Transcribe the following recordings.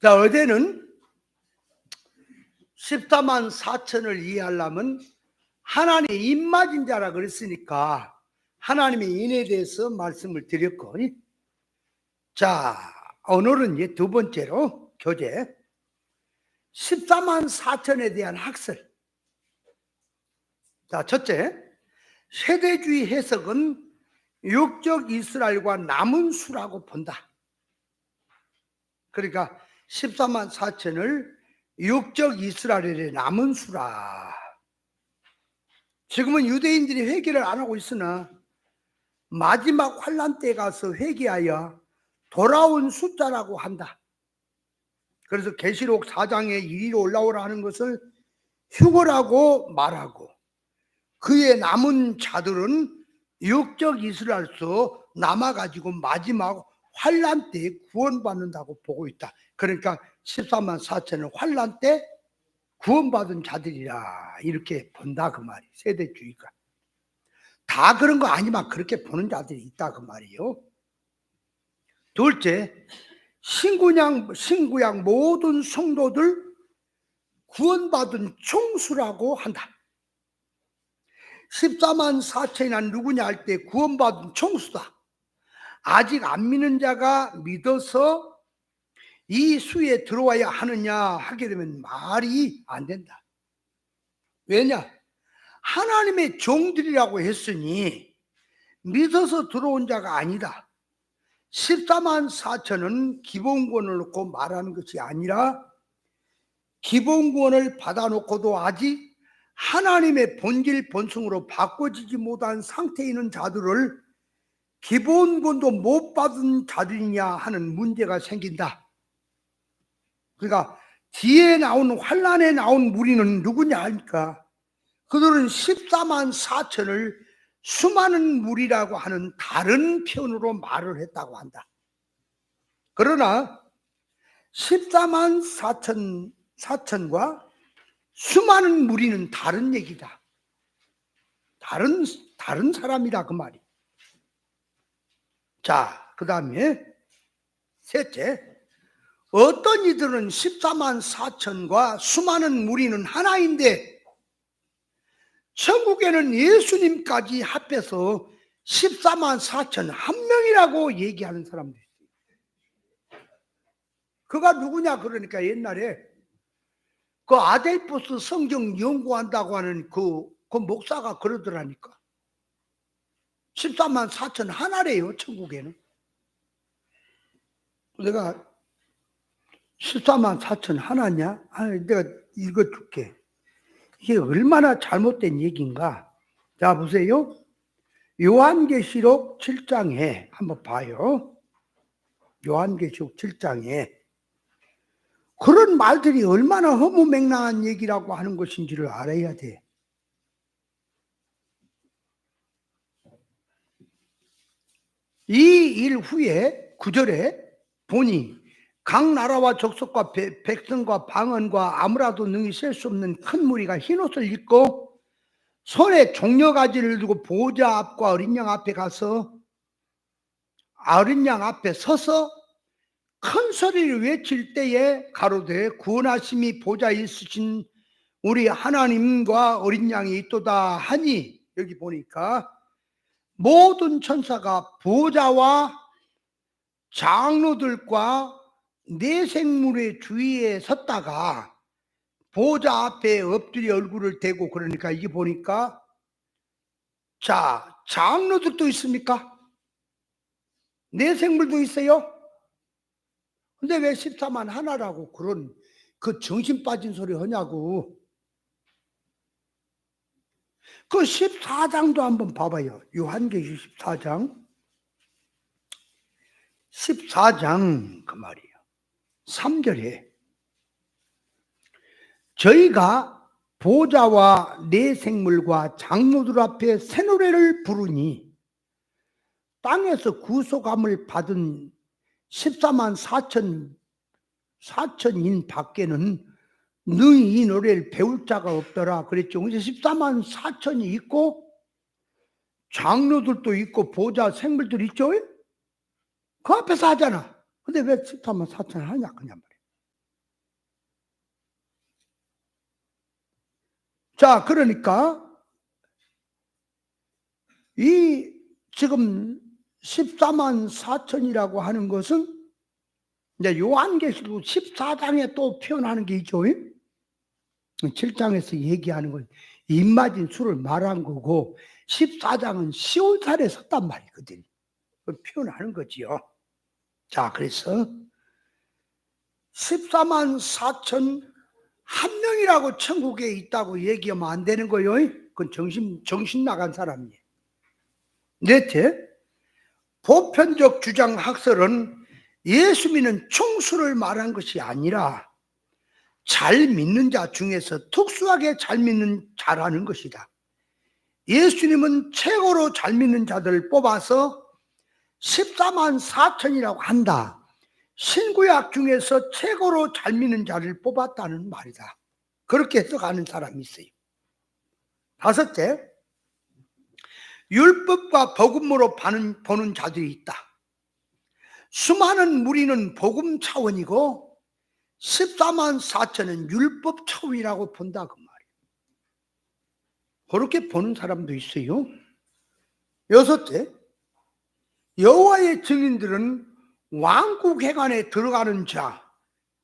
자, 어제는 14만 4천을 이해하려면 하나님의 입맞은 자라 그랬으니까 하나님의 인에 대해서 말씀을 드렸고, 자, 오늘은 이제 두 번째로 교재 14만 4천에 대한 학설. 자, 첫째, 세대주의 해석은 육적 이스라엘과 남은 수라고 본다. 그러니까 14만 4천을 육적 이스라엘의 남은 수라. 지금은 유대인들이 회개를 안 하고 있으나 마지막 환란 때 가서 회개하여 돌아온 숫자라고 한다. 그래서 계시록 4장에 이리로 올라오라 하는 것을 휴거라고 말하고, 그의 남은 자들은 육적 이스라엘에서 남아가지고 마지막 환란 때 구원받는다고 보고 있다. 그러니까 14만 4천은 환란 때 구원받은 자들이라 이렇게 본다 그 말이. 세대주의가 다 그런 거 아니면 그렇게 보는 자들이 있다 그 말이요. 둘째, 신구약 모든 성도들 구원받은 총수라고 한다. 14만 4천이나 누구냐 할 때 구원받은 총수다. 아직 안 믿는 자가 믿어서 이 수에 들어와야 하느냐 하게 되면 말이 안 된다. 왜냐? 하나님의 종들이라고 했으니 믿어서 들어온 자가 아니다. 14만 4천은 기본권을 놓고 말하는 것이 아니라 기본권을 받아놓고도 아직 하나님의 본질 본성으로 바꿔지지 못한 상태에 있는 자들을 기본권도 못 받은 자들이냐 하는 문제가 생긴다. 그러니까 뒤에 나온 환란에 나온 무리는 누구냐 하니까 그들은 14만 4천을 수많은 무리라고 하는 다른 표현으로 말을 했다고 한다. 그러나 14만 4천과 수많은 무리는 다른 얘기다. 다른 사람이다 그 말이. 자, 그 다음에 셋째, 어떤 이들은 14만 4천과 수많은 무리는 하나인데 천국에는 예수님까지 합해서 14만 4천 한 명이라고 얘기하는 사람들 있어요. 그가 누구냐 그러니까 옛날에 그 아델포스 성경 연구한다고 하는 그 목사가 그러더라니까. 14만 4천 하나래요 천국에는. 내가 14만 4천 하나냐? 내가 읽어줄게. 이게 얼마나 잘못된 얘기인가. 자, 보세요. 요한계시록 7장에 한번 봐요. 요한계시록 7장에 그런 말들이 얼마나 허무맹랑한 얘기라고 하는 것인지를 알아야 돼. 이 일 후에 9절에 보니 각 나라와 족속과 백성과 방언과 아무라도 능히 셀 수 없는 큰 무리가 흰옷을 입고 손에 종려가지를 들고 보호자 앞과 어린 양 앞에 가서 어린 양 앞에 서서 큰 소리를 외칠 때에 가로되 구원하심이 보좌에 있으신 우리 하나님과 어린 양이 있도다 하니, 여기 보니까 모든 천사가 보좌와 장로들과 네 생물의 주위에 섰다가 보좌 앞에 엎드려 얼굴을 대고, 그러니까 이게 보니까 자, 장로들도 있습니까? 네 생물도 있어요? 근데 왜 14만 하나라고 그런 그 정신 빠진 소리 하냐고. 그 14장도 한번 봐봐요. 요한계시록 14장 그 말이에요. 3절에 저희가 보좌와 네 생물과 장로들 앞에 새 노래를 부르니 땅에서 구속함을 받은 14만 4천인 밖에는 너희 이 노래를 배울 자가 없더라 그랬죠. 이제 14만 4천이 있고 장로들도 있고 보좌 생물들 있죠. 그 앞에서 하잖아. 근데 왜 14만 4천을 하냐 그냥 말이야. 자, 그러니까 이 지금 14만 4천이라고 하는 것은 이제 요한계시록 14장에 또 표현하는 게 있죠. 7장에서 얘기하는 건 입맞은 수를 말한 거고 14장은 시온산에 섰단 말이거든요. 표현하는 거지요. 자, 그래서 14만 4천 한 명이라고 천국에 있다고 얘기하면 안 되는 거예요. 그건 정신 나간 사람이에요. 넷째, 보편적 주장 학설은 예수 믿는 총수를 말한 것이 아니라 잘 믿는 자 중에서 특수하게 잘 믿는 자라는 것이다. 예수님은 최고로 잘 믿는 자들을 뽑아서 14만 4천이라고 한다. 신구약 중에서 최고로 잘 믿는 자를 뽑았다는 말이다. 그렇게 해석하는 사람이 있어요. 다섯째, 율법과 복음으로 보는 자들이 있다. 수많은 무리는 복음 차원이고 14만 4천은 율법 차원이라고 본다 그 말이에요. 그렇게 보는 사람도 있어요. 여섯째, 여호와의 증인들은 왕국회관에 들어가는 자,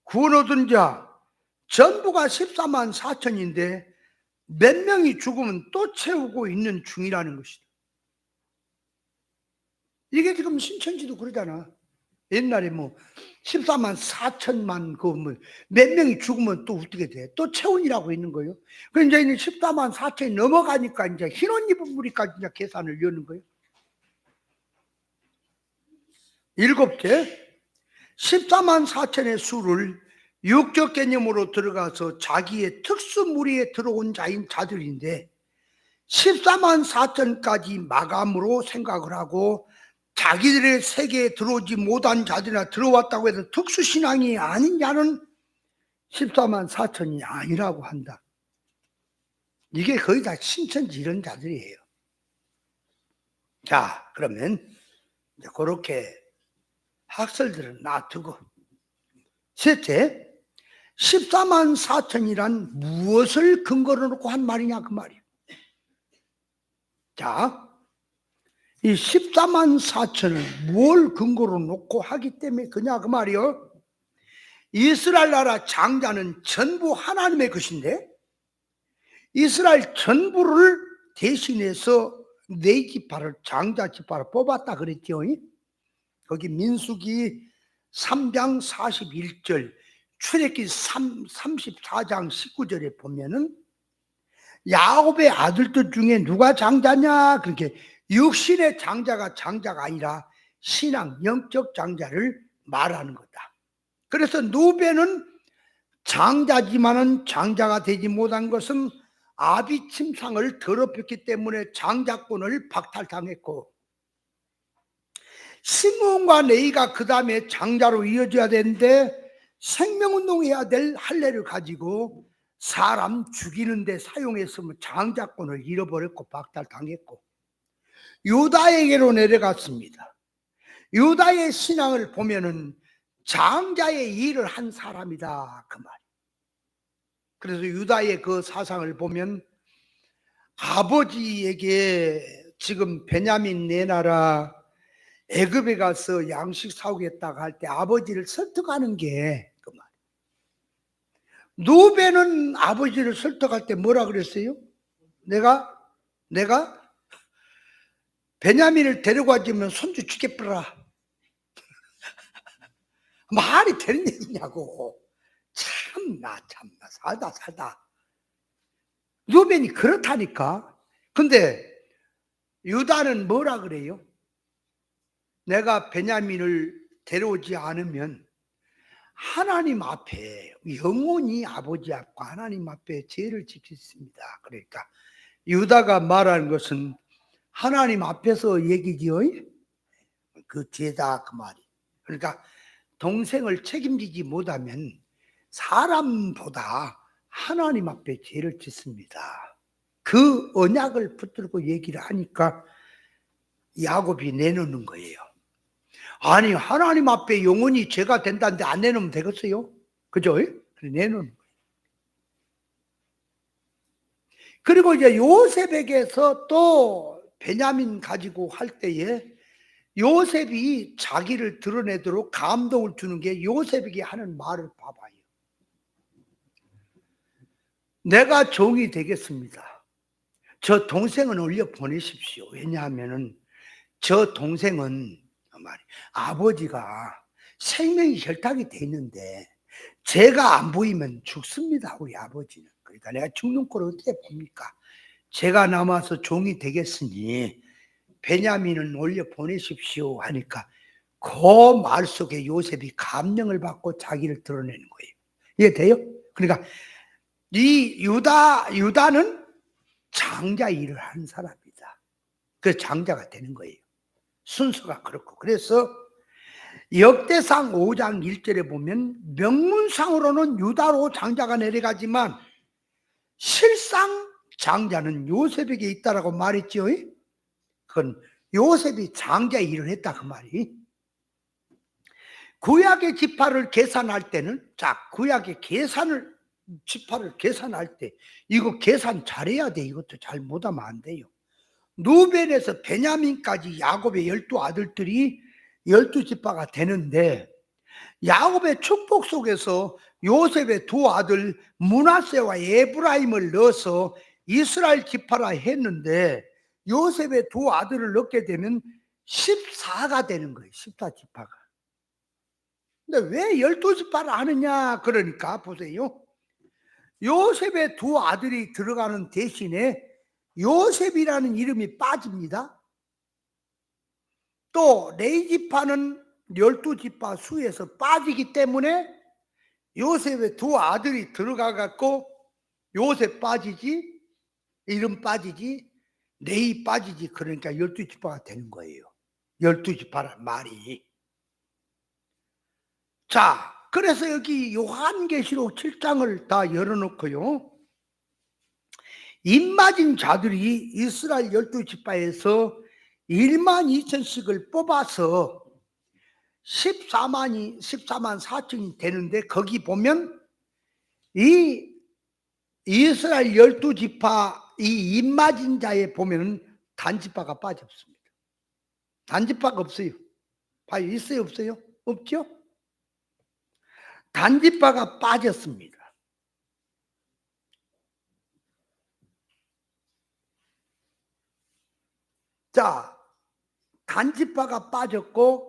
구원 얻은 자 전부가 14만 4천인데 몇 명이 죽으면 또 채우고 있는 중이라는 것이다. 이게 지금 신천지도 그러잖아. 옛날에 뭐 14만 4천만 몇 명이 죽으면 또 어떻게 돼? 또 채운이라고 있는 거예요. 그러니까 이제 14만 4천이 넘어가니까 이제 흰옷 입은 무리까지 이제 계산을 여는 거예요. 일곱째, 14만 4천의 수를 육적 개념으로 들어가서 자기의 특수 무리에 들어온 자인 자들인데 14만 4천까지 마감으로 생각을 하고 자기들의 세계에 들어오지 못한 자들이나 들어왔다고 해서 특수신앙이 아닌 자는 14만 4천이 아니라고 한다. 이게 거의 다 신천지 이런 자들이에요. 자, 그러면 이제 그렇게 학설들은 놔두고 셋째, 14만 4천이란 무엇을 근거로 놓고 한 말이냐 그 말이에요. 자, 이 14만 4천을 뭘 근거로 놓고 하기 때문에 그냐 그 말이요. 이스라엘 나라 장자는 전부 하나님의 것인데 이스라엘 전부를 대신해서 네 지파를 장자 지파를 뽑았다 그랬죠. 거기 민수기 3장 41절 출애굽기 34장 19절에 보면은 야곱의 아들들 중에 누가 장자냐? 그렇게 육신의 장자가 아니라 신앙, 영적 장자를 말하는 거다. 그래서 누베는 장자지만은 장자가 되지 못한 것은 아비 침상을 더럽혔기 때문에 장자권을 박탈당했고 시므온과 레위가 그 다음에 장자로 이어져야 되는데 생명운동해야 될 할례를 가지고 사람 죽이는 데 사용했으면 장자권을 잃어버렸고 박탈당했고 유다에게로 내려갔습니다. 유다의 신앙을 보면은 장자의 일을 한 사람이다 그 말. 그래서 유다의 그 사상을 보면 아버지에게 지금 베냐민 내놔라 애굽에 가서 양식 사오겠다고 할 때 아버지를 설득하는 게 그 말. 누베는 아버지를 설득할 때 뭐라 그랬어요? 내가 베냐민을 데려가주면 손주 죽겠더라. 말이 되는 얘기냐고. 참나 살다. 누벤이 그렇다니까. 근데 유다는 뭐라 그래요? 내가 베냐민을 데려오지 않으면 하나님 앞에 영원히 아버지 앞과 하나님 앞에 죄를 지켰습니다. 그러니까 유다가 말하는 것은 하나님 앞에서 얘기지요. 그 죄다 그 말이. 그러니까 동생을 책임지지 못하면 사람보다 하나님 앞에 죄를 짓습니다. 그 언약을 붙들고 얘기를 하니까 야곱이 내놓는 거예요. 아니 하나님 앞에 영원히 죄가 된다는데 안 내놓으면 되겠어요? 그죠? 그래 내놓는 거예요. 그리고 이제 요셉에게서 또 베냐민 가지고 할 때에 요셉이 자기를 드러내도록 감동을 주는 게 요셉에게 하는 말을 봐봐요. 내가 종이 되겠습니다. 저 동생은 올려 보내십시오. 왜냐하면은 저 동생은 아버지가 생명이 혈탁이 돼 있는데 제가 안 보이면 죽습니다. 우리 아버지는. 그러니까 내가 죽는 꼴을 어떻게 봅니까? 제가 남아서 종이 되겠으니 베냐민은 올려 보내십시오 하니까 그 말 속에 요셉이 감명을 받고 자기를 드러내는 거예요. 이해돼요? 그러니까 이 유다는 장자 일을 하는 사람이다. 그래서 장자가 되는 거예요. 순서가 그렇고. 그래서 역대상 5장 1절에 보면 명문상으로는 유다로 장자가 내려가지만 실상 장자는 요셉에게 있다라고 말했죠. 그건 요셉이 장자 일을 했다 그 말이. 구약의 지파를 계산할 때는 구약의 지파를 계산할 때 이거 계산 잘해야 돼. 이것도 잘 못하면 안 돼요. 루벤에서 베냐민까지 야곱의 12아들들이 12지파가 되는데 야곱의 축복 속에서 요셉의 두 아들 므낫세와 에브라임을 넣어서 이스라엘 지파라 했는데 요셉의 두 아들을 넣게 되면 14가 되는 거예요. 14지파가. 근데 왜 12지파를 하느냐? 그러니까 보세요. 요셉의 두 아들이 들어가는 대신에 요셉이라는 이름이 빠집니다. 또 레위지파는 12지파 수에서 빠지기 때문에 요셉의 두 아들이 들어가 갖고 요셉 빠지지, 이름 빠지지, 레위 빠지지. 그러니까 12지파가 되는 거예요. 12지파란 말이. 자, 그래서 여기 요한계시록 7장을 다 열어놓고요. 입맞은 자들이 이스라엘 12지파에서 1만 2천씩을 뽑아서 14만 4천이 되는데 거기 보면 이 이스라엘 12지파 이 입맞은 자에 보면 단지파가 빠졌습니다. 단지파가 없어요. 봐요. 있어요? 없어요? 없죠? 단지파가 빠졌습니다. 자, 단지파가 빠졌고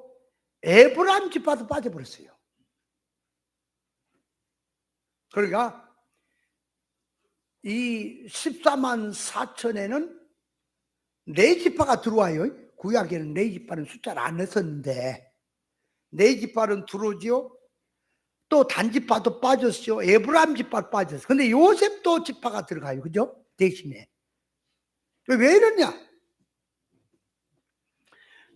에브라임 지파도 빠져버렸어요. 그러니까 이 14만 4천에는 네 지파가 들어와요. 구약에는 네 지파는 숫자를 안 했었는데 네 지파는 들어오죠. 또 단지파도 빠졌죠. 에브라임 지파 빠졌어. 근데 요셉도 지파가 들어가요. 그죠? 대신에. 왜 이러냐?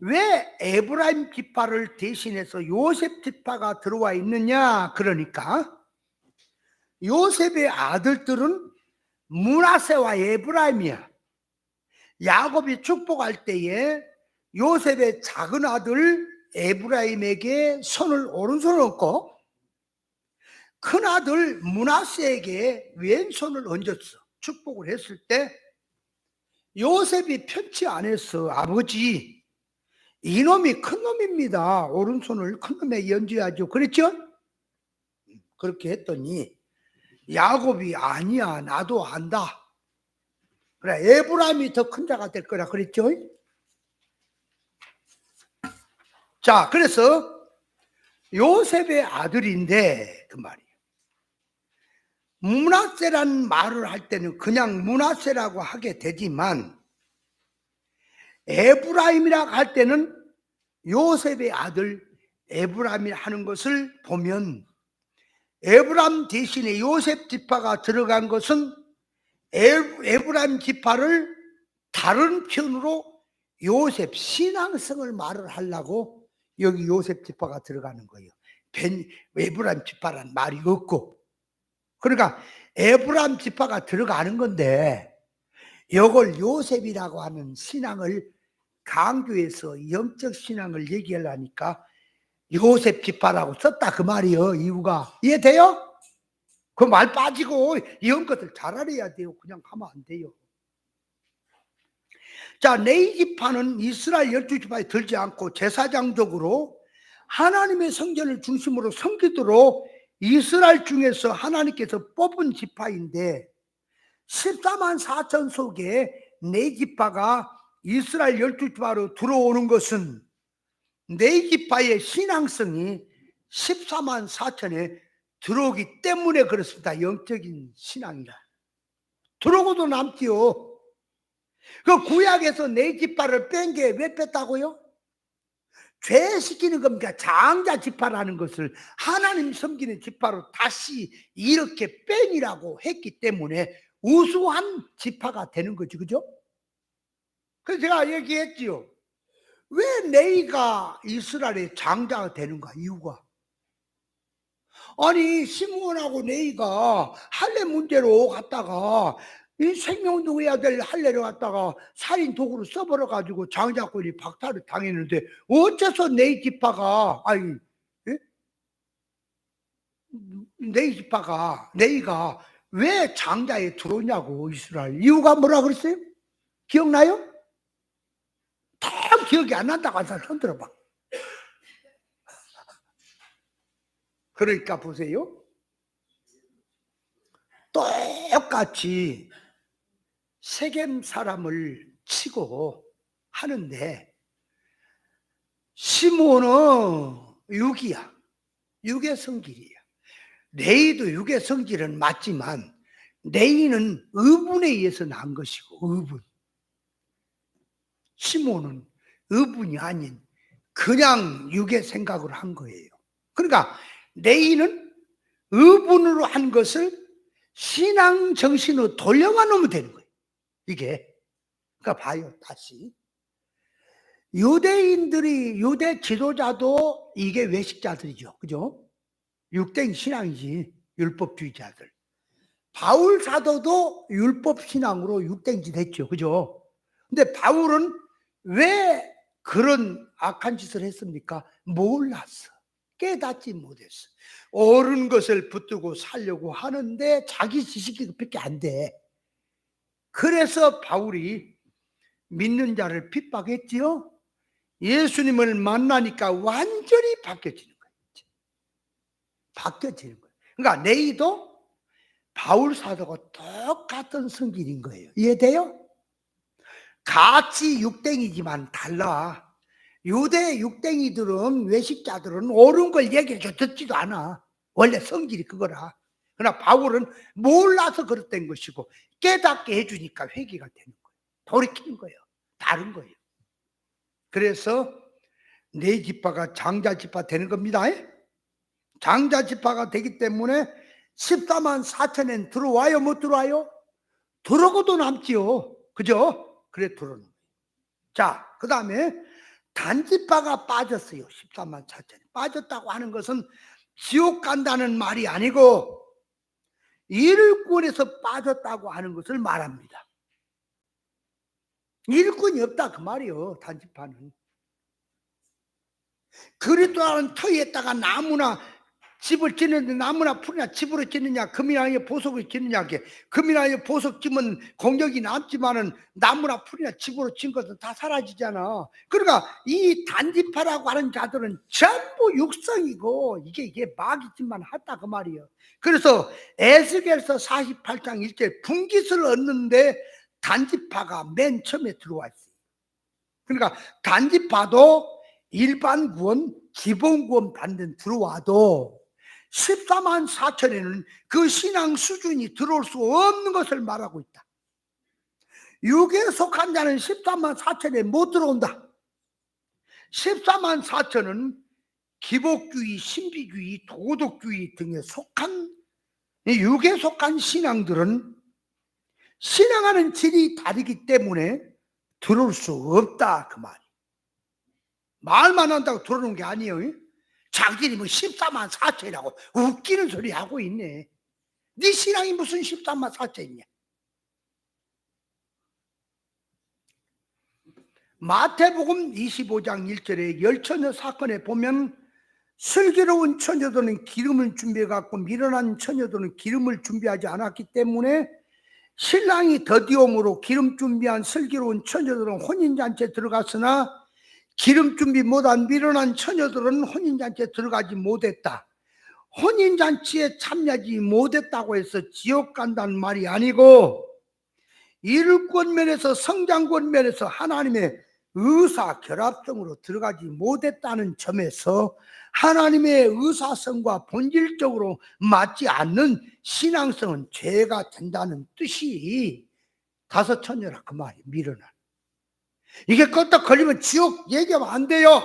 왜 에브라임 지파를 대신해서 요셉 지파가 들어와 있느냐? 그러니까 요셉의 아들들은 므낫세와 에브라임이야. 야곱이 축복할 때에 요셉의 작은 아들 에브라임에게 오른손을 얹고 큰 아들 므낫세에게 왼손을 얹었어. 축복을 했을 때 요셉이 편치 않았어. 아버지, 이놈이 큰 놈입니다. 오른손을 큰 놈에게 얹어야죠. 그랬죠? 그렇게 했더니 야곱이 아니야, 나도 안다. 그래, 에브라임이 더 큰 자가 될 거라 그랬죠? 자, 그래서 요셉의 아들인데 그 말이에요. 므낫세라는 말을 할 때는 그냥 므낫세라고 하게 되지만 에브라임이라고 할 때는 요셉의 아들 에브라임이 하는 것을 보면 에브라임 대신에 요셉 지파가 들어간 것은 에브라임 지파를 다른 편으로 요셉 신앙성을 말을 하려고 여기 요셉 지파가 들어가는 거예요. 에브라임 지파란 말이 없고, 그러니까 에브라임 지파가 들어가는 건데 이걸 요셉이라고 하는 신앙을 강조해서 영적 신앙을 얘기하려니까 요셉 지파라고 썼다 그 말이에요. 이유가 이해돼요? 그 말 빠지고 이런 것들 잘 알아야 돼요. 그냥 가면 안 돼요. 자, 레위 지파는 이스라엘 12지파에 들지 않고 제사장적으로 하나님의 성전을 중심으로 섬기도록 이스라엘 중에서 하나님께서 뽑은 지파인데 14만 4천 속에 네 지파가 이스라엘 12지파로 들어오는 것은 네 지파의 신앙성이 14만 4천에 들어오기 때문에 그렇습니다. 영적인 신앙이라. 들어오고도 남지요. 그 구약에서 네 지파를 뺀 게 왜 뺐다고요? 죄시키는 겁니까? 장자 지파라는 것을 하나님 섬기는 지파로 다시 이렇게 뺀이라고 했기 때문에 우수한 지파가 되는 거죠. 그죠? 그래서 제가 얘기했지요. 왜 레위가 이스라엘의 장자가 되는가? 이유가. 아니 시므온하고 레위가 할례 문제로 갔다가 이 생명도 해야 될 할례를 갖다가 살인 도구로 써버려 가지고 장자권이 박탈을 당했는데 어째서 레위 지파가 아니 예? 레위 지파가 레위가 왜 장자에 들어오냐고 이스라엘 이유가 뭐라 그랬어요? 기억나요? 다 기억이 안 난다고 한 사람 손 들어봐. 그러니까 보세요. 똑같이 세겜 사람을 치고 하는데 시므온은 육이야. 육의 성질이야. 레위도 육의 성질은 맞지만 레위는 의분에 의해서 난 것이고 의분. 시므온은 의분이 아닌 그냥 육의 생각으로 한 거예요. 그러니까 레위는 의분으로 한 것을 신앙 정신으로 돌려만 놓으면 되는 거예요. 이게. 그러니까 봐요. 다시. 유대인들이 유대 지도자도 이게 외식자들이죠. 그죠? 육된 신앙이지. 율법주의자들. 바울 사도도 율법 신앙으로 육된 짓 했죠. 그죠? 근데 바울은 왜 그런 악한 짓을 했습니까? 몰랐어. 깨닫지 못했어. 옳은 것을 붙들고 살려고 하는데 자기 지식이 그밖에 안 돼. 그래서 바울이 믿는 자를 핍박했지요. 예수님을 만나니까 완전히 바뀌어지는 거예요. 바뀌어지는 거예요. 그러니까 레위도 바울 사도가 똑같은 성질인 거예요. 이해돼요? 같이 육댕이지만 달라. 유대 육댕이들은 외식자들은 옳은 걸 얘기해줘 듣지도 않아. 원래 성질이 그거라. 그러나 바울은 몰라서 그렇던 것이고 깨닫게 해주니까 회개가 되는 거예요. 돌이키는 거예요. 다른 거예요. 그래서 네 지파가 장자 지파 되는 겁니다. 장자 지파가 되기 때문에 14만 4천엔 들어와요? 못 들어와요? 들어오고도 남지요. 그죠? 그래 들어오는 거예요. 자, 그 다음에 단지파가 빠졌어요. 14만 4천. 빠졌다고 하는 것은 지옥 간다는 말이 아니고 일꾼에서 빠졌다고 하는 것을 말합니다. 일꾼이 없다 그 말이요. 단지파는. 그리스도라는 터에다가 나무나 집을 짓는데 나무나 풀이나 집으로 짓느냐 금이나 보석을 짓느냐 금이나 보석 짓면 공격이 남지만은 나무나 풀이나 집으로 짓는 것은 다 사라지잖아. 그러니까 이 단지파라고 하는 자들은 전부 육성이고 이게 마귀짓만 했다 그 말이에요. 그래서 에스겔서 48장 1절 분깃을 얻는데 단지파가 맨 처음에 들어와 있어요. 그러니까 단지파도 일반 구원, 기본 구원 받는 들어와도 14만 4천에는 그 신앙 수준이 들어올 수 없는 것을 말하고 있다. 육에 속한 자는 14만 4천에 못 들어온다. 14만 4천은 기복주의, 신비주의, 도덕주의 등에 속한 육에 속한 신앙들은 신앙하는 질이 다르기 때문에 들어올 수 없다 그 말. 말만 한다고 들어오는 게 아니에요. 자기들이 뭐 14만 4천이라고 웃기는 소리 하고 있네. 네 신앙이 무슨 14만 4천이냐. 마태복음 25장 1절에 열처녀 사건에 보면 슬기로운 처녀들은 기름을 준비해 갖고 미련한 처녀들은 기름을 준비하지 않았기 때문에 신랑이 더디옴으로 기름 준비한 슬기로운 처녀들은 혼인잔치에 들어갔으나 기름 준비 못한 미련한 처녀들은 혼인잔치에 들어가지 못했다. 혼인잔치에 참여하지 못했다고 해서 지옥 간다는 말이 아니고, 일꾼 면에서 성장권 면에서 하나님의 의사결합성으로 들어가지 못했다는 점에서 하나님의 의사성과 본질적으로 맞지 않는 신앙성은 죄가 된다는 뜻이 다섯 처녀라 그 말이에요. 미련한. 이게 껐다 걸리면 지옥 얘기하면 안 돼요.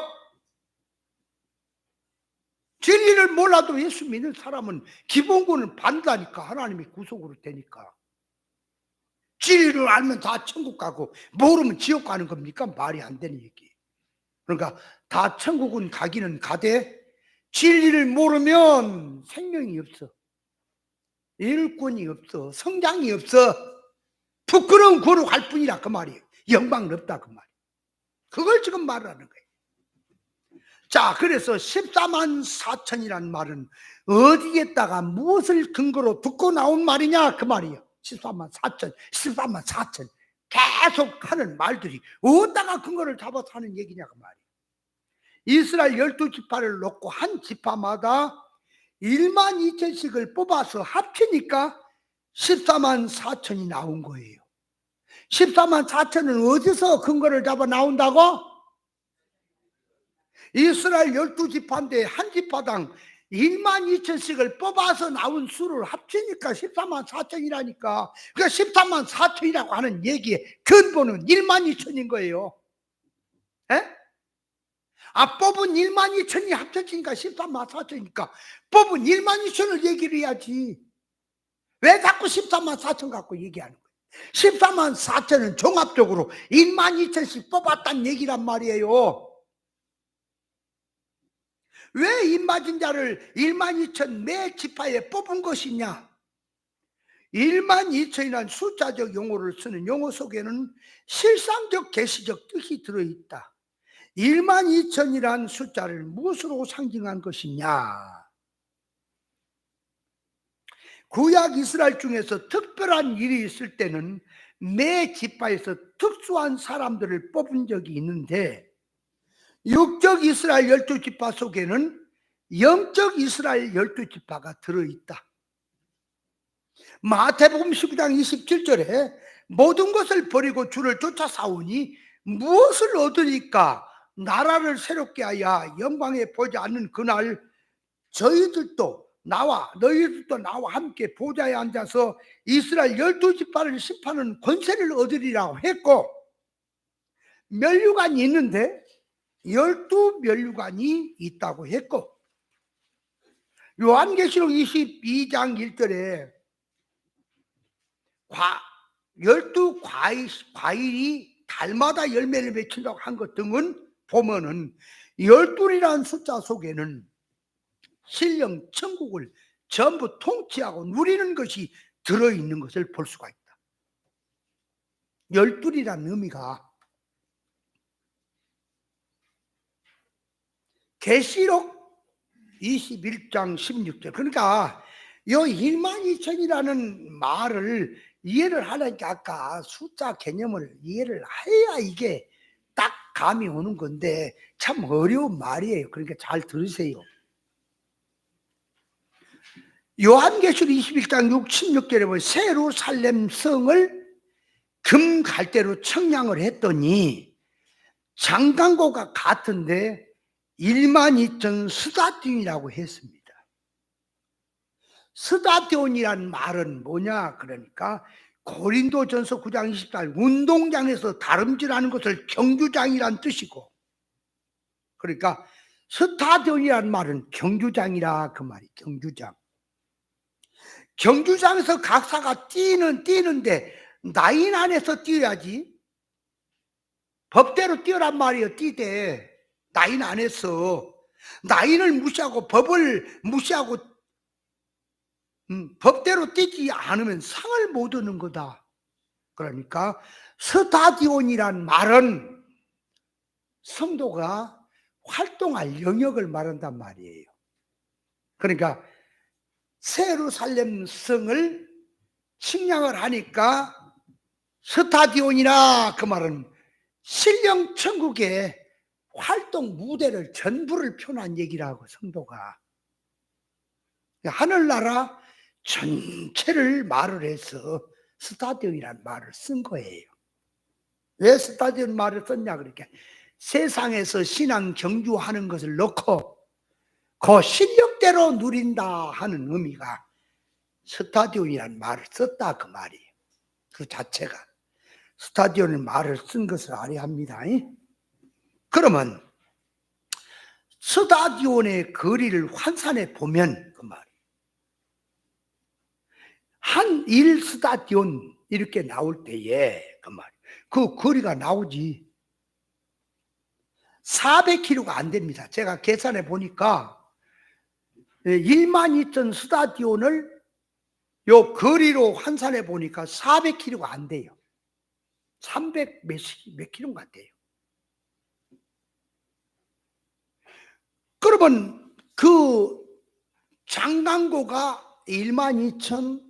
진리를 몰라도 예수 믿는 사람은 기본권을 받는다니까. 하나님이 구속으로 되니까. 진리를 알면 다 천국 가고 모르면 지옥 가는 겁니까? 말이 안 되는 얘기. 그러니까 다 천국은 가기는 가되 진리를 모르면 생명이 없어. 일꾼이 없어. 성장이 없어. 부끄러운 구로 갈 뿐이라 그 말이에요. 영광은 없다 그 말이에요. 그걸 지금 말하는 거예요. 자, 그래서 14만 4천이라는 말은 어디에다가 무엇을 근거로 듣고 나온 말이냐 그 말이에요. 14만 4천, 14만 4천 계속 하는 말들이 어디다가 근거를 잡아서 하는 얘기냐 그 말이에요. 이스라엘 12지파를 놓고 한 지파마다 1만 2천씩을 뽑아서 합치니까 14만 4천이 나온 거예요. 14만 4천은 어디서 근거를 잡아 나온다고? 이스라엘 12지파인데 한 지파당 1만 2천씩을 뽑아서 나온 수를 합치니까 14만 4천이라니까. 그러니까 14만 4천이라고 하는 얘기의 근본은 1만 2천인 거예요. 에? 뽑은 1만 2천이 합쳐지니까 14만 4천이니까 뽑은 1만 2천을 얘기를 해야지. 왜 자꾸 14만 4천 갖고 얘기하는 거예요? 14만 4천은 종합적으로 1만 2천씩 뽑았다는 얘기란 말이에요. 왜 입맞은 자를 1만 2천 매 지파에 뽑은 것이냐? 1만 2천이라는 숫자적 용어를 쓰는 용어 속에는 실상적 계시적 뜻이 들어있다. 1만 2천이라는 숫자를 무엇으로 상징한 것이냐? 구약 이스라엘 중에서 특별한 일이 있을 때는 매 지파에서 특수한 사람들을 뽑은 적이 있는데, 육적 이스라엘 12지파 속에는 영적 이스라엘 12지파가 들어있다. 마태복음 19장 27절에 모든 것을 버리고 주를 쫓아 싸우니 무엇을 얻으니까? 나라를 새롭게 하여 영광에 보지 않는 그날 너희들도 나와 함께 보좌에 앉아서 이스라엘 12지파를 심판하는 권세를 얻으리라고 했고, 면류관이 있는데 12면류관이 있다고 했고, 요한계시록 22장 1절에 12과일이 달마다 열매를 맺힌다고 한 것 등은 보면은 12이라는 숫자 속에는 신령 천국을 전부 통치하고 누리는 것이 들어있는 것을 볼 수가 있다. 12이라는 의미가 계시록 21장 16절, 그러니까 이 1만 2천이라는 말을 이해를 하려니까 아까 숫자 개념을 이해를 해야 이게 딱 감이 오는 건데 참 어려운 말이에요. 그러니까 잘 들으세요. 요한계시록 21장 16절에 보면 세루살렘 성을 금 갈대로 청량을 했더니 장강고가 같은데 1만 2천 스다디온이라고 했습니다. 스다디온이란 말은 뭐냐? 그러니까 고린도전서 9장 24절 운동장에서 다름질하는 것을 경주장이란 뜻이고, 그러니까 스타디온이란 말은 경주장이라 그 말이. 경주장에서 각사가 뛰는데 라인 안에서 뛰어야지. 법대로 뛰어란 말이에요. 뛰되 라인 안에서. 라인을 무시하고 법을 무시하고 법대로 뛰지 않으면 상을 못 얻는 거다. 그러니까 스타디온이란 말은 성도가 활동할 영역을 말한단 말이에요. 그러니까 예루살렘 성을 측량을 하니까 스타디온이나 그 말은 신령 천국의 활동 무대를 전부를 표현한 얘기라고 성도가. 하늘나라 전체를 말을 해서 스타디온이라는 말을 쓴 거예요. 왜 스타디온 말을 썼냐 그러니까 세상에서 신앙 경주하는 것을 넣고 그 실력대로 누린다 하는 의미가 스타디온이라는 말을 썼다 그 말이에요. 그 자체가 스타디온 말을 쓴 것을 알아야 합니다. 그러면 스타디온의 거리를 환산해 보면 그 말이에요. 한 1스타디온 이렇게 나올 때에 그 말이에요. 그 거리가 나오지 400km가 안 됩니다. 제가 계산해 보니까 12,000 스타디온을 요 거리로 환산해 보니까 400km가 안 돼요. 300 몇 킬로인가 돼요. 그러면 그 장강고가 12,000,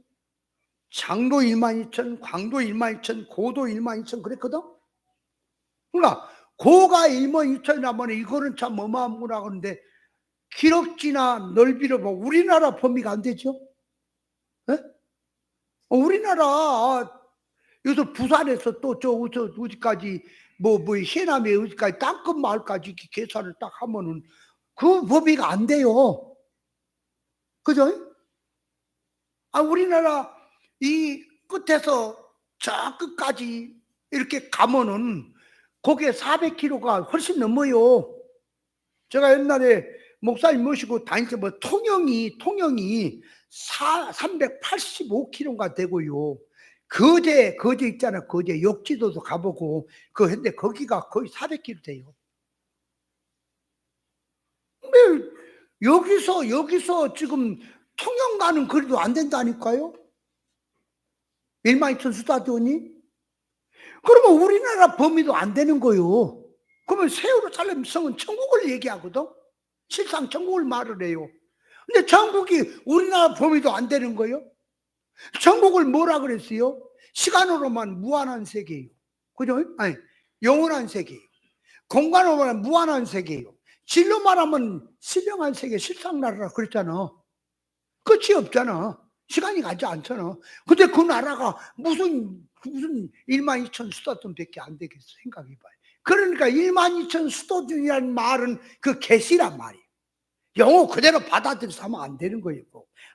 장도 12,000, 광도 12,000, 고도 12,000 그랬거든? 그러니까 고가 12,000이라면 이거는 참 어마어마하구나 그러는데 기럭지나 넓이로 보면 우리나라 범위가 안 되죠? 네? 우리나라 여기서 부산에서 또 저 어디까지 뭐 해남에 어디까지 땅끝 마을까지 이렇게 계산을 딱 하면은 그 범위가 안 돼요. 그죠? 우리나라 이 끝에서 저 끝까지 이렇게 가면은 거기에 400km가 훨씬 넘어요. 제가 옛날에 목사님 모시고 다닐 때 뭐 통영이 385km가 되고요. 거제 있잖아. 거제 욕지도도 가보고 근데 거기가 거의 400km 돼요. 근데 여기서 지금 통영 가는 거리도 안 된다니까요. 12,000 스타디온이. 그러면 우리나라 범위도 안 되는 거요. 그러면 예루살렘 성은 천국을 얘기하거든. 실상 천국을 말을 해요. 근데 천국이 우리나라 범위도 안 되는 거예요. 천국을 뭐라 그랬어요? 시간으로만 무한한 세계예요. 그죠? 아니, 영원한 세계예요. 공간으로 말하면 무한한 세계예요. 질로 말하면 신령한 세계, 실상나라라 그랬잖아. 끝이 없잖아. 시간이 가지 않잖아. 근데 그 나라가 무슨 12,000 수도권밖에 안 되겠어. 생각해봐요. 그러니까 12,000 수도권이라는 말은 그 계시란 말이에요. 영어 그대로 받아들여서 하면 안 되는 거예요.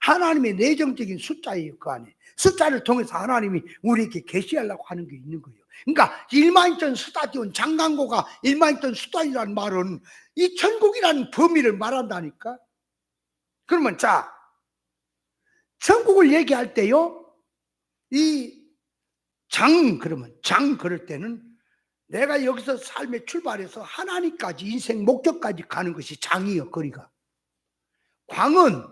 하나님의 내정적인 숫자예요. 그 안에 숫자를 통해서 하나님이 우리에게 계시하려고 하는 게 있는 거예요. 그러니까 12,000 스타디온 장강고가 12,000 스타디온이라는 말은 이 천국이라는 범위를 말한다니까. 그러면 자 천국을 얘기할 때요 그러면 장 그럴 때는 내가 여기서 삶의 출발해서 하나님까지 인생 목적까지 가는 것이 장이요. 거리가. 광은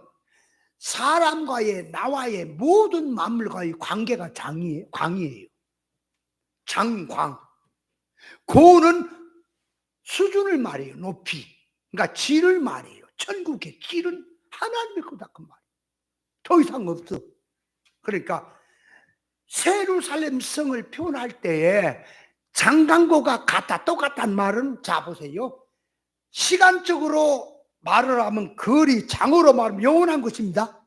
사람과의 나와의 모든 만물과의 관계가 광이에요. 장광. 고는 수준을 말해요. 높이. 그러니까 질을 말해요. 천국의 질은 하나님의 거다 그 말이에요. 더 이상 없어. 그러니까 예루살렘 성을 표현할 때에 장강고가 같다 똑같다는 말은 자 보세요. 시간적으로 말을 하면 거리, 장으로 말하면 영원한 것입니다.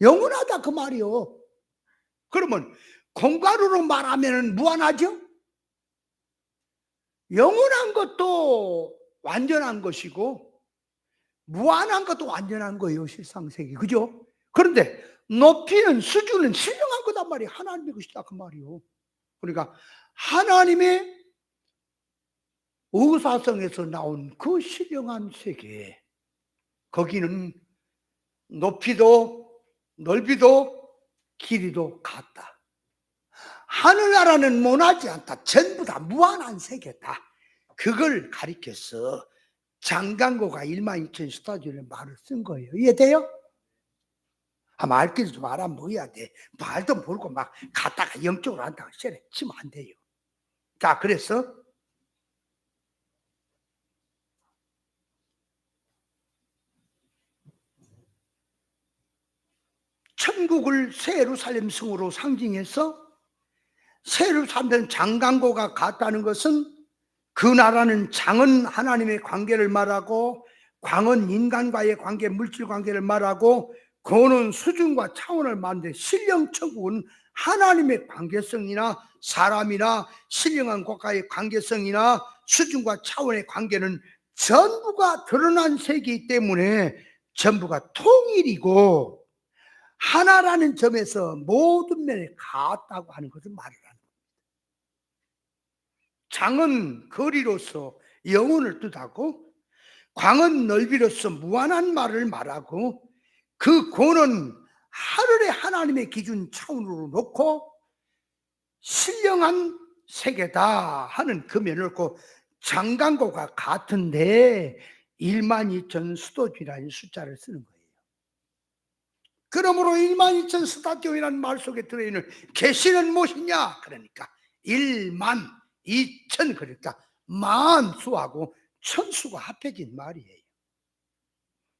영원하다 그 말이요. 그러면 공간으로 말하면 무한하죠? 영원한 것도 완전한 것이고 무한한 것도 완전한 거예요. 실상세계. 그죠? 그런데 높이는 수준은 신령한 거단 말이에요. 하나님의 것이다 그 말이요. 그러니까 하나님의 의사성에서 나온 그 신령한 세계, 거기는 높이도 넓이도 길이도 같다. 하늘나라는 모나지 않다. 전부 다 무한한 세계다. 그걸 가리켜서 장강고가 12,000 스타디온의 말을 쓴 거예요. 이해돼요? 말귀를 좀 알아먹어야 돼. 말도 모르고 막 갔다가 영적으로 한다고 치면 안 돼요. 자, 그래서 천국을 새 예루살렘 성으로 상징해서 새 예루살렘 장강고가 같다는 것은 그 나라는 장은 하나님의 관계를 말하고 광은 인간과의 관계, 물질 관계를 말하고 고는 수준과 차원을 말하는데 신령 천국은 하나님의 관계성이나 사람이나 신령한 것과의 관계성이나 수준과 차원의 관계는 전부가 드러난 세계이기 때문에 전부가 통일이고 하나라는 점에서 모든 면에 같다고 하는 것을 말을 하는 겁니다. 장은 거리로서 영혼을 뜻하고 광은 넓이로서 무한한 말을 말하고 그 고는 하늘의 하나님의 기준 차원으로 놓고 신령한 세계다 하는 그 면을 놓고 장강고가 같은데 12,000 수도교라는 숫자를 쓰는 거예요. 그러므로 12,000 수도교라는 말 속에 들어있는 계시는 무엇이냐? 그러니까 12,000 그러니까 만수하고 천수가 합해진 말이에요.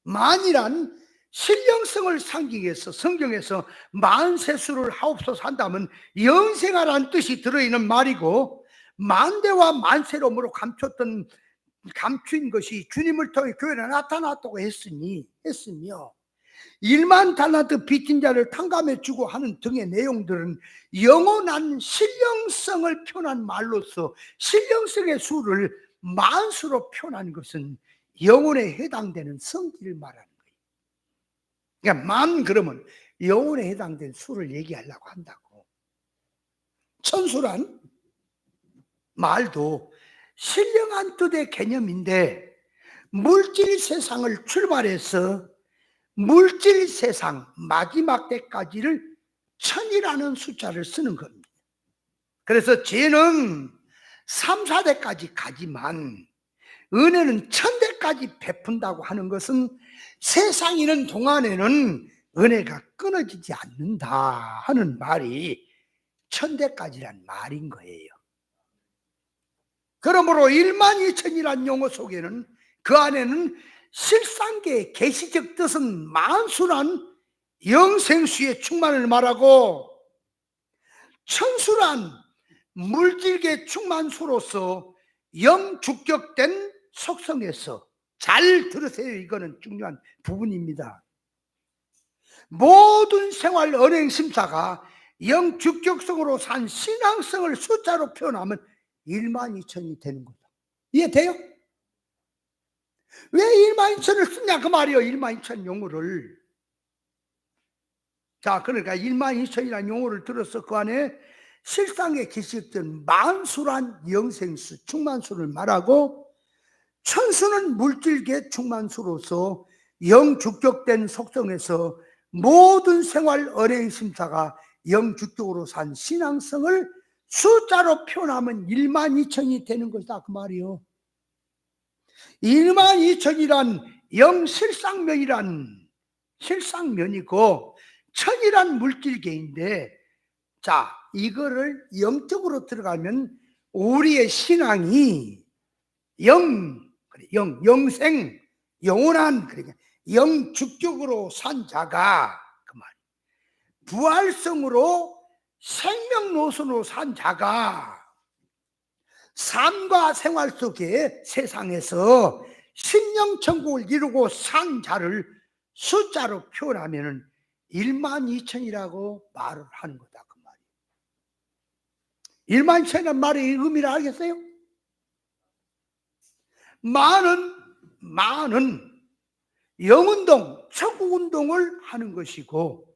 만이란 신령성을 상징해서 성경에서 만세수를 하옵소서 한다면 영생하라는 뜻이 들어있는 말이고 만대와 만세롬으로 감추인 것이 주님을 통해 교회에 나타났다고 했으며 1만 달란트 빚진 자를 탕감해 주고 하는 등의 내용들은 영원한 신령성을 표현한 말로서 신령성의 수를 만수로 표현한 것은 영혼에 해당되는 성질을 말하는 거예요. 그러니까 만 그러면 영혼에 해당된 수를 얘기하려고 한다고. 천수란 말도 신령한 뜻의 개념인데 물질 세상을 출발해서 물질 세상 마지막 때까지를 천이라는 숫자를 쓰는 겁니다. 그래서 죄는 3, 4대까지 가지만 은혜는 1000대까지 베푼다고 하는 것은 세상이 있는 동안에는 은혜가 끊어지지 않는다 하는 말이 1000대까지란 말인 거예요. 그러므로 12,000이라는 용어 속에는 그 안에는 실상계의 계시적 뜻은 만수란 영생수의 충만을 말하고 천수란 물질계 충만수로서 영주격된 속성에서 잘 들으세요. 이거는 중요한 부분입니다. 모든 생활 언행심사가 영주격성으로 산 신앙성을 숫자로 표현하면 12,000이 되는 거다. 이해돼요? 왜 12,000을 쓰냐 그 말이에요. 12,000 용어를. 자, 그러니까 12,000이라는 용어를 들어서 그 안에 실상에 계시던 만수란 영생수, 충만수를 말하고 천수는 물질계 충만수로서 영주격된 속성에서 모든 생활 언행심사가 영주격으로 산 신앙성을 숫자로 표현하면 12,000이 되는 것이다 그 말이요. 12,000이란 영실상면이란 실상면이고 천이란 물질계인데, 자, 이거를 영적으로 들어가면 우리의 신앙이 영생, 영원한, 그러니까 영주격으로 산 자가 그 말. 부활성으로 생명노선으로 산 자가 삶과 생활 속에 세상에서 신령천국을 이루고 산 자를 숫자로 표현하면 12,000이라고 말을 하는 거다 그 말이에요. 12,000이라는 말의 의미를 알겠어요? 만은 영운동, 천국운동을 하는 것이고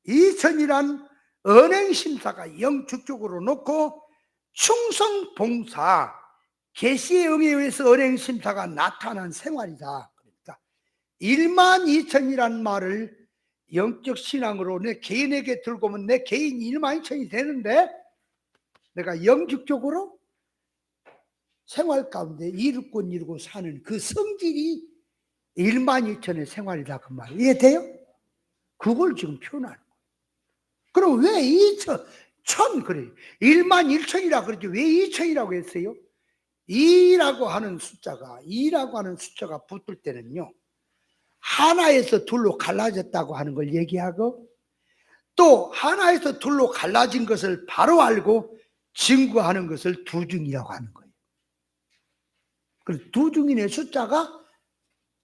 2,000이란 언행심사가 영주격으로 놓고 충성, 봉사, 계시의 의미에 의해서 언행심사가 나타난 생활이다. 그러니까 12,000이란 말을 영적 신앙으로 내 개인에게 들고 오면 내 개인이 12,000이 되는데 내가 영적으로 생활 가운데 이루고 사는 그 성질이 12,000의 생활이다 그 말. 이해돼요? 그걸 지금 표현하는 거예요. 그럼 왜 2,000, 1,000 그래? 11,000이라 그러지 왜 2,000이라고 했어요? 2라고 하는 숫자가 붙을 때는요, 하나에서 둘로 갈라졌다고 하는 걸 얘기하고 또 하나에서 둘로 갈라진 것을 바로 알고 증거하는 것을 두중이라고 하는 거예요. 그래서 두중인의 숫자가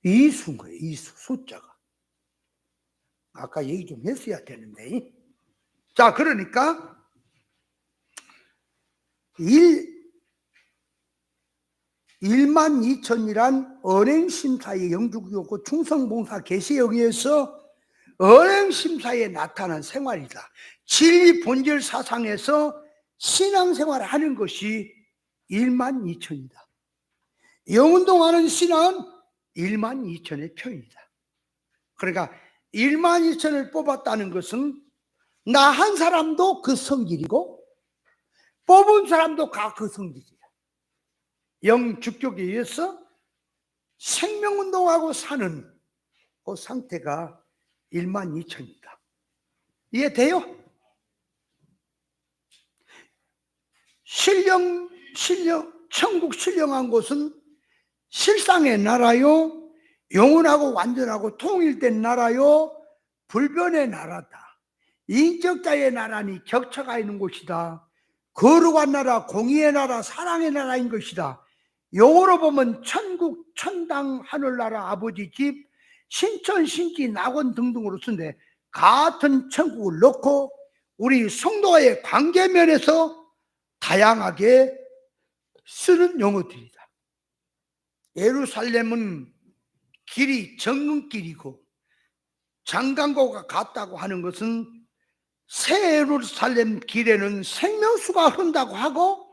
이수인 거예요. 이수, 숫자가. 아까 얘기 좀 했어야 되는데. 자, 그러니까 1만 2천이란 언행심사의 영주구였고 충성봉사 계시에 의해서 언행심사에 나타난 생활이다. 진리 본질 사상에서 신앙생활을 하는 것이 1만 2천이다. 영운동하는 신앙은 1만 2천의 표현이다. 그러니까 1만 2천을 뽑았다는 것은 나 한 사람도 그 성질이고 뽑은 사람도 그 성질이야. 영주격에 의해서 생명운동하고 사는 그 상태가 1만 2천이다. 이해돼요? 천국 신령한 곳은 실상의 나라요, 영원하고 완전하고 통일된 나라요, 불변의 나라다. 인격자의 나라니 격차가 있는 곳이다. 거룩한 나라, 공의의 나라, 사랑의 나라인 것이다. 영어로 보면 천국, 천당, 하늘나라, 아버지 집, 신천, 신기, 낙원 등등으로 쓴데 같은 천국을 넣고 우리 성도와의 관계면에서 다양하게 쓰는 용어들이다. 예루살렘은 길이 정금길이고 장강고가 같다고 하는 것은 새 예루살렘 길에는 생명수가 흐른다고 하고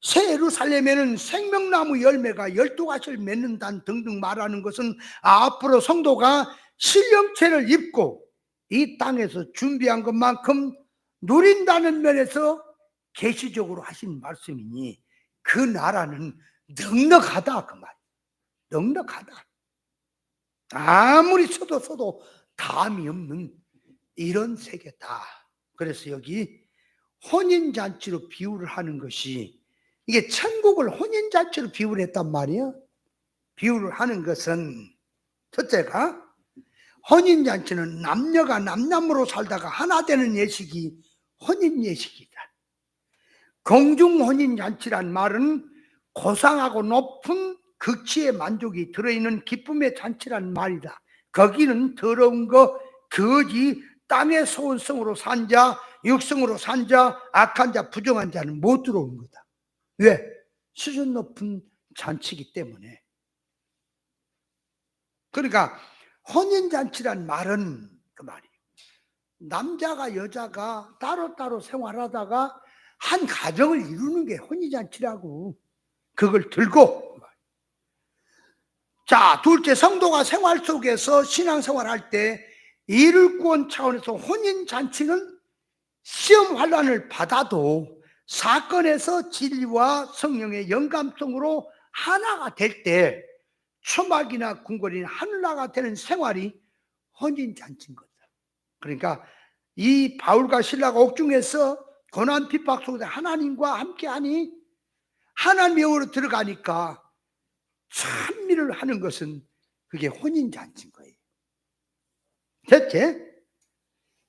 새 예루살렘에는 생명나무 열매가 12가지를 맺는다는 등등 말하는 것은 앞으로 성도가 신령체를 입고 이 땅에서 준비한 것만큼 누린다는 면에서 계시적으로 하신 말씀이니 그 나라는 넉넉하다 그 말. 넉넉하다. 아무리 써도 담이 없는 이런 세계다. 그래서 여기 혼인잔치로 비유를 하는 것이 이게 천국을 혼인잔치로 비유를 했단 말이에요. 비유를 하는 것은 첫째가 혼인잔치는 남녀가 남남으로 살다가 하나 되는 예식이 혼인예식이다. 공중혼인잔치란 말은 고상하고 높은 극치의 만족이 들어있는 기쁨의 잔치란 말이다. 거기는 더러운 거, 거지, 땅의 소원성으로 산 자, 육성으로 산 자, 악한 자, 부정한 자는 못 들어오는 거다. 왜? 수준 높은 잔치이기 때문에. 그러니까 혼인잔치란 말은 그 말이에요. 남자가 여자가 따로따로 생활하다가 한 가정을 이루는 게 혼인잔치라고. 그걸 들고. 자, 둘째, 성도가 생활 속에서 신앙생활할 때 이를 구원 차원에서 혼인잔치는 시험 환난을 받아도 사건에서 진리와 성령의 영감성으로 하나가 될 때 초막이나 궁궐이나 하늘나라가 되는 생활이 혼인잔치인 거다. 그러니까 이 바울과 실라가 옥중에서 고난 핍박 속에서 하나님과 함께하니 하나님의 영으로 들어가니까 찬미를 하는 것은 그게 혼인잔치인 거예요. 셋째,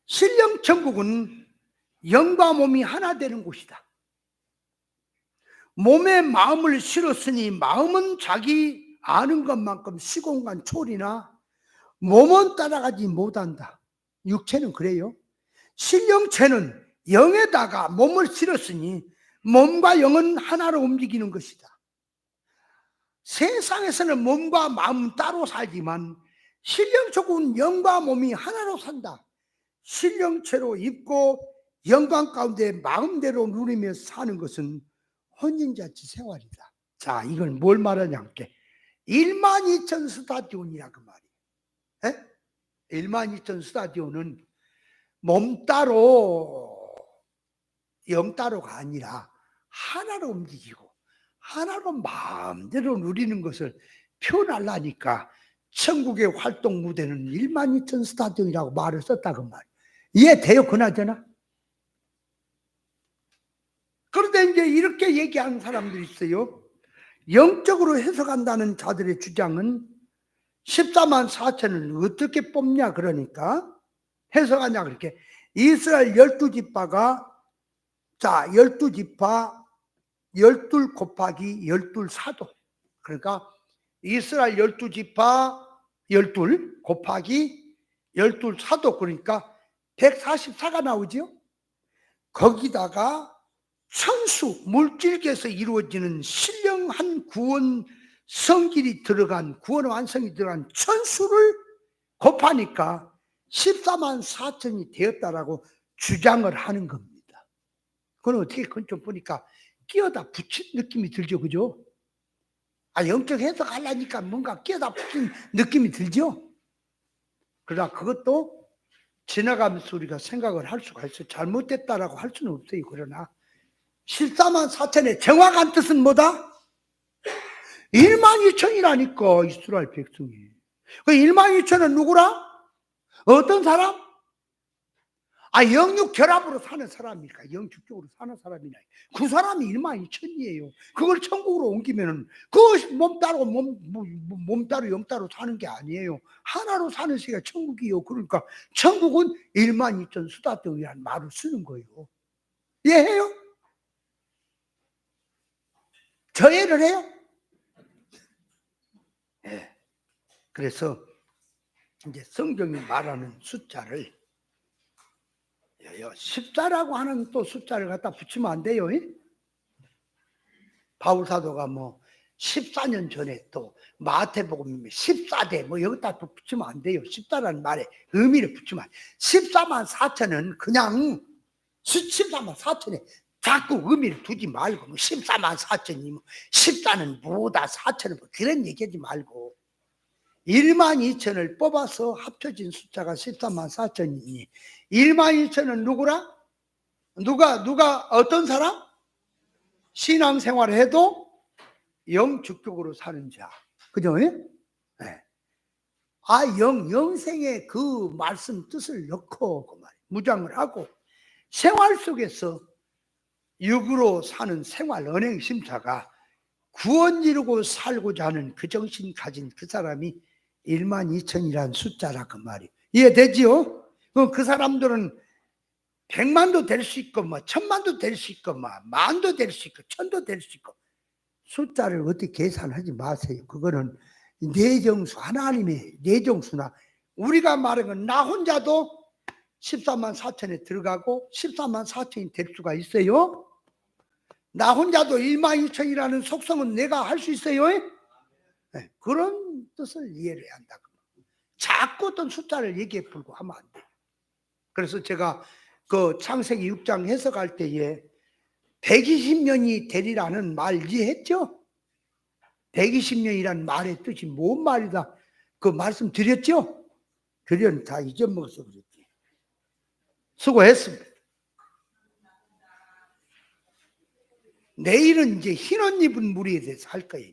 신령천국은 영과 몸이 하나 되는 곳이다. 몸에 마음을 실었으니 마음은 자기 아는 것만큼 시공간 초월이나 몸은 따라가지 못한다. 육체는 그래요. 신령체는 영에다가 몸을 실었으니 몸과 영은 하나로 움직이는 것이다. 세상에서는 몸과 마음은 따로 살지만 신령천국은 영과 몸이 하나로 산다. 신령체로 입고 영광 가운데 마음대로 누리며 사는 것은 혼인잔치 생활이다. 자, 이건 뭘 말하냐 함께 1만 2천 스타디온이라 그 말이에요. 1만 2천 스타디온은 몸 따로 영 따로가 아니라 하나로 움직이고 하나로 마음대로 누리는 것을 표현하려니까 천국의 활동 무대는 1만 2천 스타디온이라고 말을 썼다 그 말이에요. 이해돼요 그나저나? 그런데 이제 이렇게 얘기하는 사람들이 있어요. 영적으로 해석한다는 자들의 주장은 14만 4천을 어떻게 뽑냐 그러니까 해석하냐 그렇게 이스라엘 12지파가 자 12지파 12 곱하기 12 사도, 그러니까 이스라엘 12지파 12 곱하기 12 사도, 그러니까 144가 나오죠. 거기다가 천수, 물질계에서 이루어지는 신령한 구원 성질이 들어간, 구원 완성이 들어간 천수를 곱하니까 14만 4천이 되었다라고 주장을 하는 겁니다. 그건 어떻게, 그건 좀 보니까 끼어다 붙인 느낌이 들죠, 그죠? 영적 해석하려니까 뭔가 끼어다 붙인 느낌이 들죠? 그러나 그것도 지나가면서 우리가 생각을 할 수가 있어요. 잘못됐다라고 할 수는 없어요. 그러나 14만 4천의 정확한 뜻은 뭐다? 1만 2천이라니까, 이스라엘 백성이. 그 1만 2천은 누구라? 어떤 사람? 영육 결합으로 사는 사람이니까, 영축적으로 사는 사람이나. 그 사람이 1만 2천이에요. 그걸 천국으로 옮기면은, 그 몸 따로, 몸 따로, 영 따로 사는 게 아니에요. 하나로 사는 세계가 천국이에요. 그러니까, 천국은 1만 2천 수다덩이라는 말을 쓰는 거예요. 이해해요? 저해를 해요? 네. 그래서 이제 성경이 말하는 숫자를 14라고 하는 또 숫자를 갖다 붙이면 안 돼요. 바울 사도가 14년 전에 또 마태복음 14대 여기다 또 붙이면 안 돼요. 14라는 말에 의미를 붙이면 안 돼요. 14만 4천은 그냥 14만 4천에 자꾸 의미를 두지 말고 14만 4천이 14는 뭐다 4천은 그런 얘기하지 말고 1만 2천을 뽑아서 합쳐진 숫자가 14만 4천이니 1만 2천은 누구라? 누가 어떤 사람? 신앙생활을 해도 영축적으로 사는 자. 그죠? 네. 영생의 그 말씀 뜻을 넣고 그 말이에요. 무장을 하고 생활 속에서 육으로 사는 생활 언행 심사가 구원 이루고 살고자 하는 그 정신 가진 그 사람이 1만 2천이라는 숫자라 그 말이에요. 이해되지요? 그 사람들은 100만도 될 수 있고 1000만도 될 수 있고 만도 될 수 있고 천도 될 수 있고 숫자를 어떻게 계산하지 마세요. 그거는 내정수, 하나님의 내정수나 우리가 말한 건 나 혼자도 14만 4천에 들어가고 14만 4천이 될 수가 있어요. 나 혼자도 1만 2천이라는 속성은 내가 할 수 있어요. 네, 그런 뜻을 이해를 해야 한다. 자꾸 어떤 숫자를 얘기해 풀고 하면 안 돼요. 그래서 제가 그 창세기 6장 해석할 때에 120년이 되리라는 말 이해했죠? 120년이라는 말의 뜻이 뭔 말이다. 그 말씀 드렸죠? 드렸는데 다 잊어먹어서 그랬지. 수고했습니다. 내일은 이제 흰옷 입은 무리에 대해서 할 거예요.